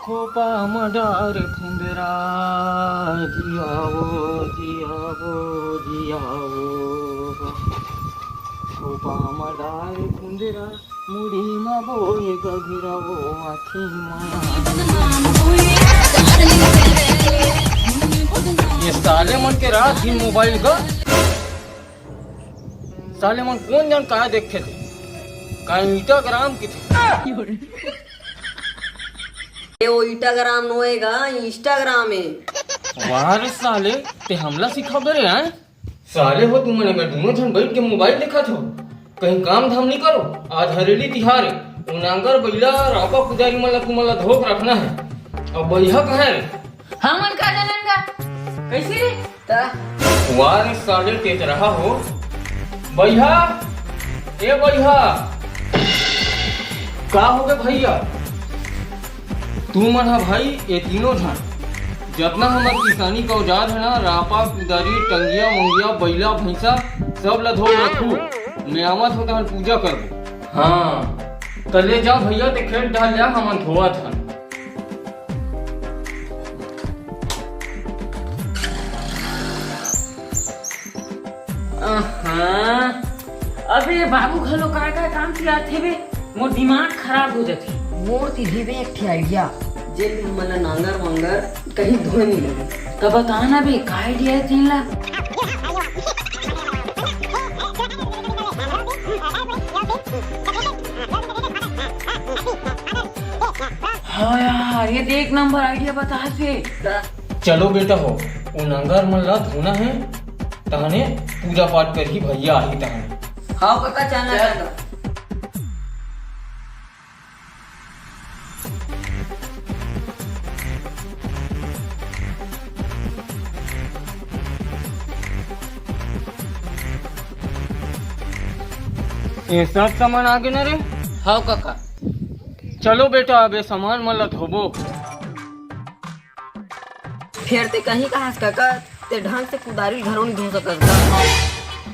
खोपा मडार फुंदरा जियावो जियावो जियावो खोपा मडार फुंदरा मुड़ी मा बोए गगिरावो आखी ये साले मन के रात दिन मोबाइल का साले मन कौन जान कहा देखे थे का इंस्टाग्राम की थे वो इंस्टाग्राम न होएगा इंस्टाग्राम है। वाह रे साले ते हमला सिखा बरे हैं साले हो तुम मैंने दोनों जन बैठ के मोबाइल देखा थो कहीं काम धाम नहीं करो। आज हरेली तिहार है उनांगर बैला रापा पुजारी मला तुम्हाला धोख रखना है। अब बैहा कहाँ है हमन का जानन का कैसे रे ता वाह रे साले तेज रहा हो बैहा ए बैहा का हो गए भैया तू मन हा भाई ये तीनों जन जितना हमार किसानी का औजार है ना रापा कुदारी टंगिया मंगिया बैला भैंसा सब ला धो रखू मैं आवत होता हन पूजा करबो। हाँ कले जा भैया ते खेत डाल जा हमन धोआ था। अबे बाबू घलो काय काय काम किया थे बे मोर दिमाग खराब हो जाथे। मोर तिधे में एक आइडिया जे मन नांगर वांगर कहीं धोए नहीं लगे तब बता ना बे का आइडिया है तीन ला हाँ यार ये देख नंबर आइडिया बता से चलो बेटा हो वो नांगर मन ला धोना है तहने पूजा पाठ कर ही भैया आई तहने। हाँ काका चलना ये सब सामान आगे न रे। हाँ काका चलो बेटा अब ये सामान मन ला धोबो। फिर ते कहीं कहाँ से काका ते ढंग से कुदारी घरों नहीं धो सकता।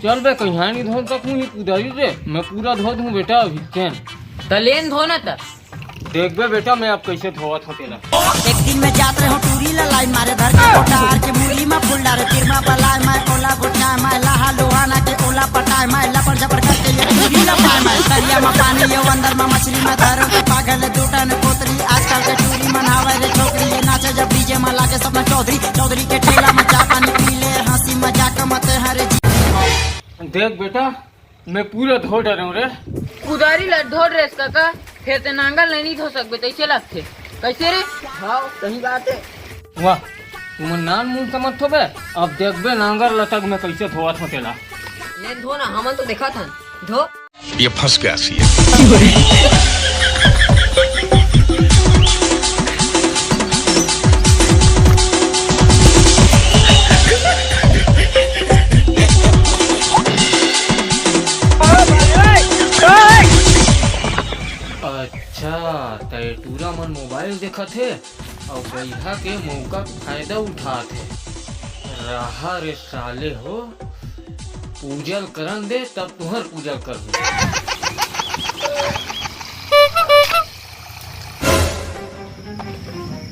चल बे कहीं नहीं धो सकूँ ही कुदारी से मैं पूरा धो दूँ बेटा अभी चैन तलेन धोना था देख बे बेटा मैं अब कैसे धोआ था तेरा। एक दिन में जात रहो टूरी ला लाइन मारे धर के कोटार के मुरली में फूल डारे तिरमा बलाय मैं ओला गुटना मैं लहा लोहाना के ओला पटाए मैं लपड़ झपड़ करके ये टूरी ला पाए मैं दरिया में पानी ये अंदर में मछली में धरो के पागल दूटा ने पोतरी आजकल के टूरी मनावे रे छोकरी ये नाचे जब डीजे में लागे सब चौधरी चौधरी के ठेला में चा पानी पी ले हंसी मजाक मत हरे देख बेटा मैं पूरा धो डरा रे कुदारी ला धो रे काका फिर ते नांगल नहीं धो सकबे तैसे लगथे कैसे रे। हाँ सही बात है। वाह तुम नान मुंह समझ थो बे अब देख बे नांगर लटक में कैसे धोआ था तेला। ले धो ना हमन तो देखा था धो ये फंस गया सी है। अच्छा टूरा मन मोबाइल देखा थे और बैठा के मौका फायदा उठा थे रहा रे साले हो पूजल करन दे तब तुहर पूजल कर दे।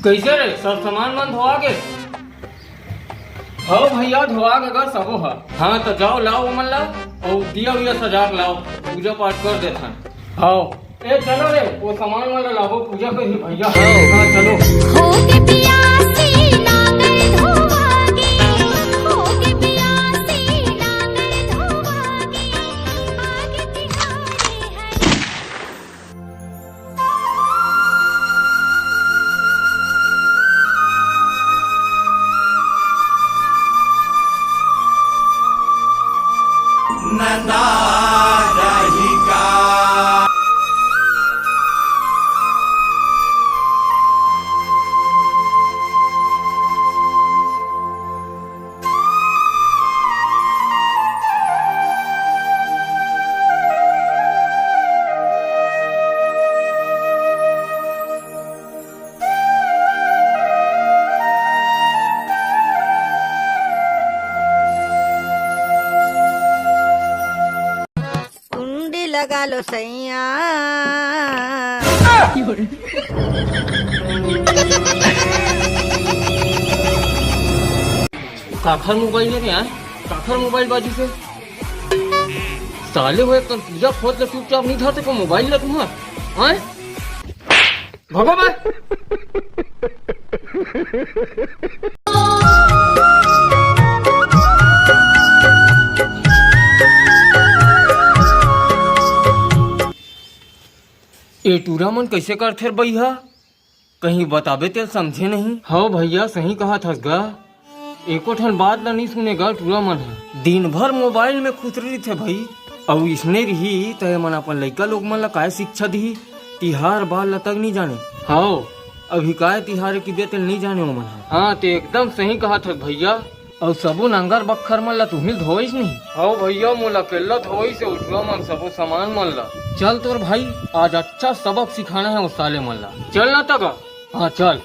कैसे रे सब सामान मन धोआ गे। हाँ भैया धोआ गए सबो है। हाँ तो जाओ लाओ मन ला और दिया उया सजा के लाओ पूजा पाठ कर देता। हाँ ए चलो रे वो सामान वाला लाओ पूजा कर ही भैया। हाँ चलो होके पियासी नांगर धोवागे होके पियासी नांगर धोवागे आगे तिहारे है। लगा लो सैया काखर मोबाइल है यार, काखर मोबाइल बाजी से साले हुए तो पूजा खोद ले चुपचाप नहीं था तो को मोबाइल ले तुम्हारा हैं भगो बे। ए टूरा मन कैसे करथे भैया, कहीं बताबे ते समझे नहीं। हाँ भैया सही कहा था गा, एको ठन बात ला नहीं सुनेगा टूरा मन है। दिन भर मोबाइल में खुश रही थे भाई, और इसने रही तय मन अपन लड़का लोग मन ला काय शिक्षा दी, तिहार बाल ला तक नहीं जाने। हाँ अभी काय तिहार की देते नहीं जाने वो मन है। हाँ ते एकदम सही कहा था भैया, और सबो नंगर बखर मन ला तुम्हें धोइस नहीं। हाँ भैया मोला केला धोइस से उठवा मन सबो सामान मन ला। चल तोर भाई आज अच्छा सबक सिखाना है उस साले मन ला, चल ना तक। हाँ चल।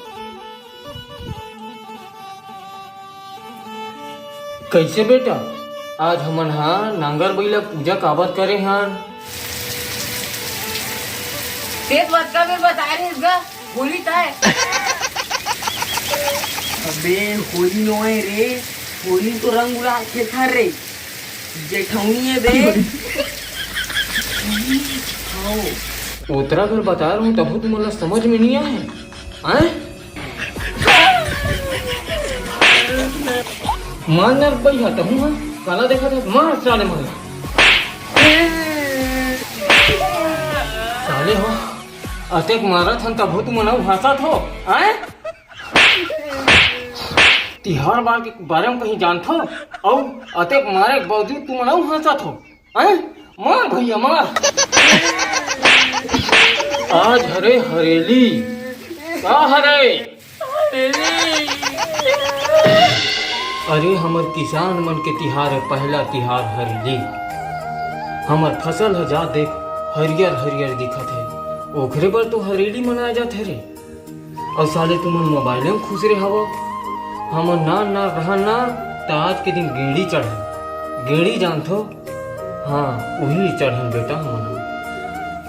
कैसे बेटा आज हमन हाँ नांगर बैला पूजा काबर करे हन? तेज बात का फिर बता रहे इसका होली था है। अबे होली नो है रे, होली तो रंग उड़ा के था रे, जेठौनी है बे। उतरा कर बता रहा हूँ तब तो मतलब समझ में नहीं आए हैं? मार भैया तब हूँ काला देखा था मार साले मार साले हो अतेक मारा था तब तुम मनाऊ भाषा थो हैं? तिहार बार के बारे में कहीं जानथो और अतेक मारे के बावजूद तुम मनाऊ भाषा थो हैं? मार भैया मार। आज हरे हरेली का हरे अरे हमर किसान मन के तिहार है, पहला तिहार हरेली। हमर फसल है जा देख हरियर हरियर दिखत है, ओखरे पर तो हरेली मनाया जाते रे। और साले तुमन मोबाइले में खुश रहे हवो, हमर ना रहना तो आज के दिन गेड़ी चढ़न, गेड़ी जानथो? हाँ वही चढ़न बेटा।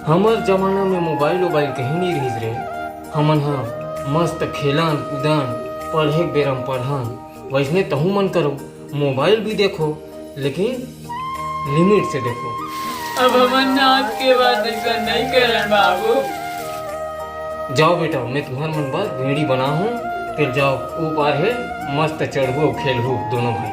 हमर जमाना में मोबाइल वोबाइल कहीं नहीं रही रे, हमन हाँ मस्त खेलन कूदन पढ़े बेरम पढ़न। वैसने तहु मन करो मोबाइल भी देखो लेकिन लिमिट से देखो। अब हमन आज के बाद ऐसा नहीं करन बाबू। जाओ बेटा मैं तुम्हारे मन पर भेड़ी बना हूँ, फिर जाओ ऊपर है मस्त चढ़ो खेलू दोनों भाई।